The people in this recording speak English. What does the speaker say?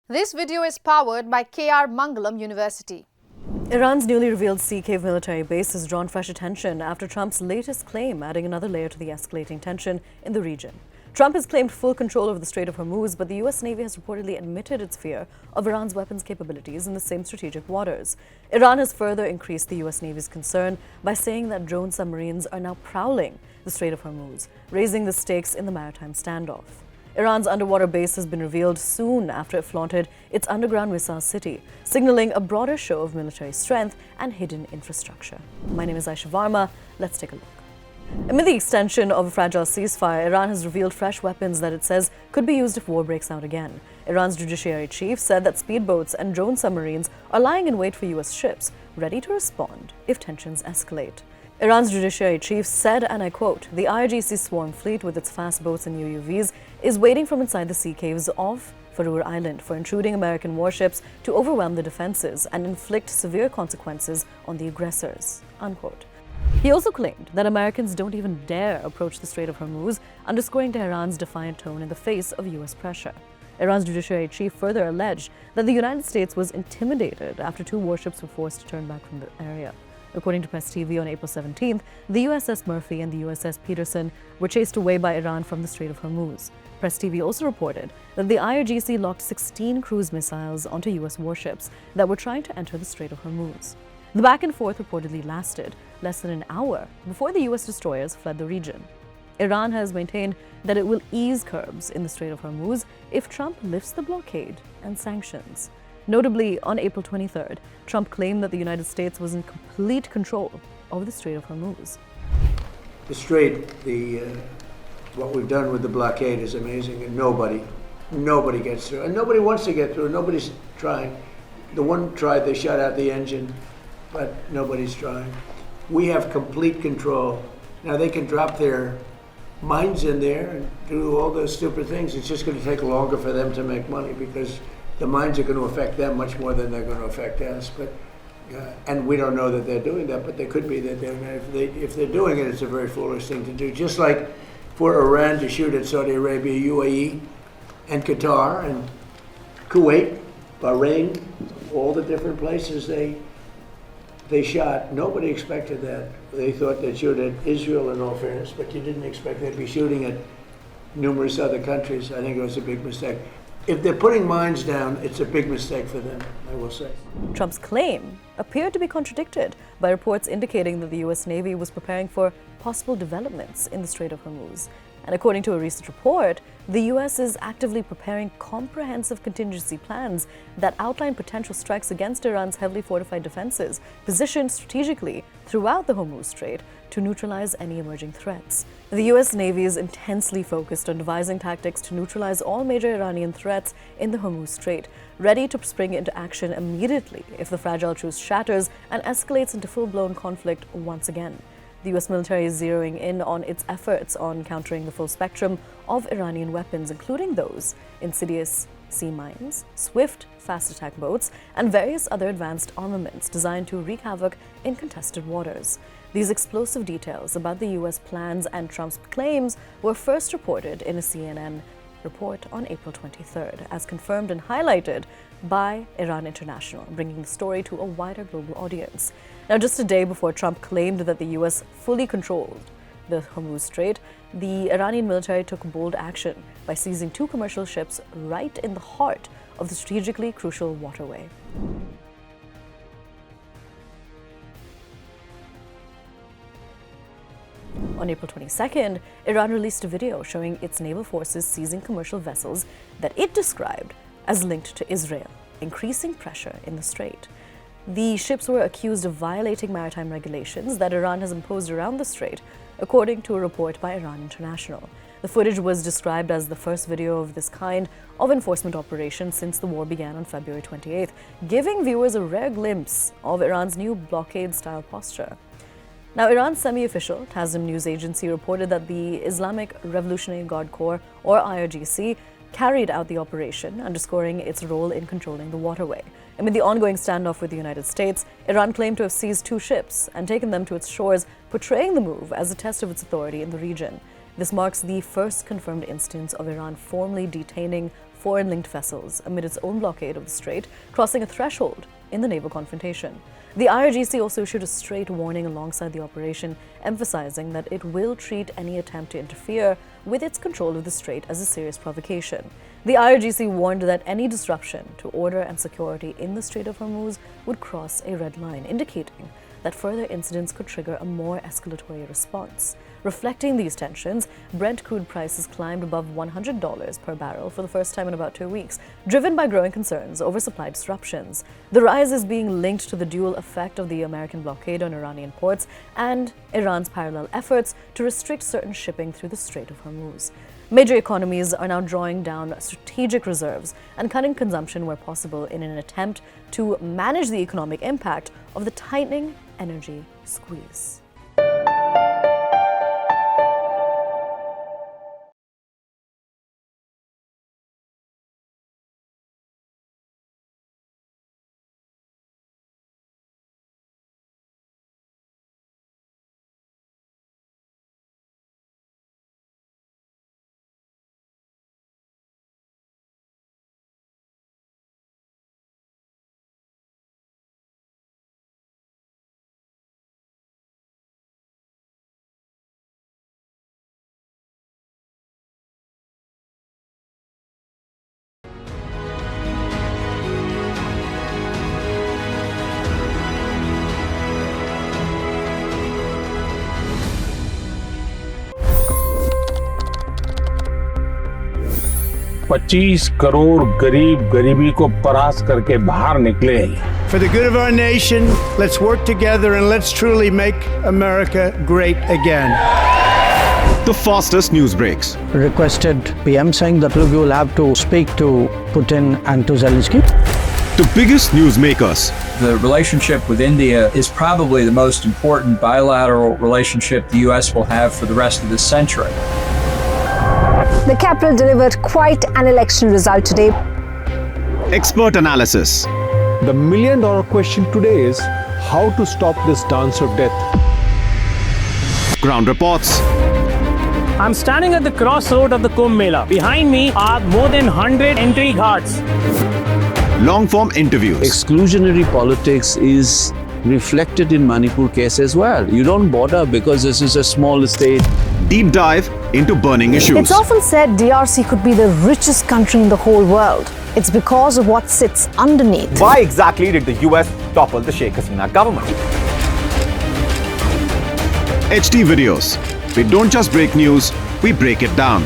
This video is powered by KR Mangalam University. Iran's newly revealed Sea Cave military base has drawn fresh attention after Trump's latest claim, adding another layer to the escalating tension in the region. Trump has claimed full control over the Strait of Hormuz, but the U.S. Navy has reportedly admitted its fear of Iran's weapons capabilities in the same strategic waters. Iran has further increased the U.S. Navy's concern by saying that drone submarines are now prowling the Strait of Hormuz, raising the stakes in the maritime standoff. Iran's underwater base has been revealed soon after it flaunted its underground missile city, signaling a broader show of military strength and hidden infrastructure. My name is Aisha Varma. Let's take a look. Amid the extension of a fragile ceasefire, Iran has revealed fresh weapons that it says could be used if war breaks out again. Iran's judiciary chief said that speedboats and drone submarines are lying in wait for U.S. ships, ready to respond if tensions escalate. Iran's judiciary chief said, and I quote, "The irgc swarm fleet with its fast boats and UUVs is waiting from inside the sea caves off Farour Island for intruding American warships to overwhelm the defenses and inflict severe consequences on the aggressors," unquote. He also claimed that Americans don't even dare approach the Strait of Hormuz, underscoring Tehran's defiant tone in the face of U.S. pressure. Iran's judiciary chief further alleged that the United States was intimidated after two warships were forced to turn back from the area. According to Press TV on April 17th, the USS Murphy and the USS Peterson were chased away by Iran from the Strait of Hormuz. Press TV also reported that the IRGC locked 16 cruise missiles onto U.S. warships that were trying to enter the Strait of Hormuz. The back and forth reportedly lasted less than an hour before the U.S. destroyers fled the region. Iran has maintained that it will ease curbs in the Strait of Hormuz if Trump lifts the blockade and sanctions. Notably, on April 23rd, Trump claimed that the United States was in complete control of the Strait of Hormuz. The strait, what we've done with the blockade is amazing, and nobody gets through, and nobody wants to get through. Nobody's trying. The one tried; they shut out the engine, but nobody's trying. We have complete control. Now they can drop their mines in there and do all those stupid things. It's just going to take longer for them to make money because the mines are going to affect them much more than they're going to affect us. But and we don't know that they're doing that, but they could be that they're. If they're doing it, it's a very foolish thing to do. Just like for Iran to shoot at Saudi Arabia, UAE, and Qatar, and Kuwait, Bahrain, all the different places they shot. Nobody expected that. They thought they'd shoot at Israel, in all fairness, but you didn't expect they'd be shooting at numerous other countries. I think it was a big mistake. If they're putting mines down, it's a big mistake for them, I will say. Trump's claim appeared to be contradicted by reports indicating that the U.S. Navy was preparing for possible developments in the Strait of Hormuz. And according to a recent report, the U.S. is actively preparing comprehensive contingency plans that outline potential strikes against Iran's heavily fortified defenses, positioned strategically throughout the Hormuz Strait to neutralize any emerging threats. The U.S. Navy is intensely focused on devising tactics to neutralize all major Iranian threats in the Hormuz Strait, ready to spring into action immediately if the fragile truce shatters and escalates into full-blown conflict once again. The U.S. military is zeroing in on its efforts on countering the full spectrum of Iranian weapons, including those insidious sea mines, swift, fast attack boats, and various other advanced armaments designed to wreak havoc in contested waters. These explosive details about the U.S. plans and Trump's claims were first reported in a CNN report on April 23rd, as confirmed and highlighted by Iran International, bringing the story to a wider global audience. Now, just a day before Trump claimed that the U.S. fully controlled the Hormuz Strait, the Iranian military took bold action by seizing two commercial ships right in the heart of the strategically crucial waterway. On April 22nd, Iran released a video showing its naval forces seizing commercial vessels that it described as linked to Israel, increasing pressure in the strait. The ships were accused of violating maritime regulations that Iran has imposed around the strait, according to a report by Iran International. The footage was described as the first video of this kind of enforcement operation since the war began on February 28th, giving viewers a rare glimpse of Iran's new blockade-style posture. Now, Iran's semi-official Tasnim news agency reported that the Islamic Revolutionary Guard Corps, or IRGC, carried out the operation, underscoring its role in controlling the waterway. Amid the ongoing standoff with the United States, Iran claimed to have seized two ships and taken them to its shores, portraying the move as a test of its authority in the region. This marks the first confirmed instance of Iran formally detaining foreign-linked vessels amid its own blockade of the strait, crossing a threshold in the naval confrontation. The IRGC also issued a straight warning alongside the operation, emphasizing that it will treat any attempt to interfere with its control of the strait as a serious provocation. The IRGC warned that any disruption to order and security in the Strait of Hormuz would cross a red line, indicating that further incidents could trigger a more escalatory response. Reflecting these tensions, Brent crude prices climbed above $100 per barrel for the first time in about 2 weeks, driven by growing concerns over supply disruptions. The rise is being linked to the dual effect of the American blockade on Iranian ports and Iran's parallel efforts to restrict certain shipping through the Strait of Hormuz. Major economies are now drawing down strategic reserves and cutting consumption where possible in an attempt to manage the economic impact of the tightening energy squeeze. $25 crore गरीब गरीबी को परास्त करके बाहर निकले। For the good of our nation, let's work together and let's truly make America great again. The fastest news breaks. Requested PM saying that look, you will have to speak to Putin and to Zelensky. The biggest news makers. The relationship with India is probably the most important bilateral relationship the U.S. will have for the rest of this century. The capital delivered quite an election result today. Expert analysis. The million-dollar question today is how to stop this dance of death. Ground reports. I'm standing at the crossroad of the Kumbh Mela. Behind me are more than 100 entry ghats. Long-form interviews. Exclusionary politics is reflected in Manipur case as well. You don't bother because this is a small state. Deep dive into burning issues. It's often said DRC could be the richest country in the whole world. It's because of what sits underneath. Why exactly did the US topple the Sheikh Hasina government? HT videos. We don't just break news, we break it down.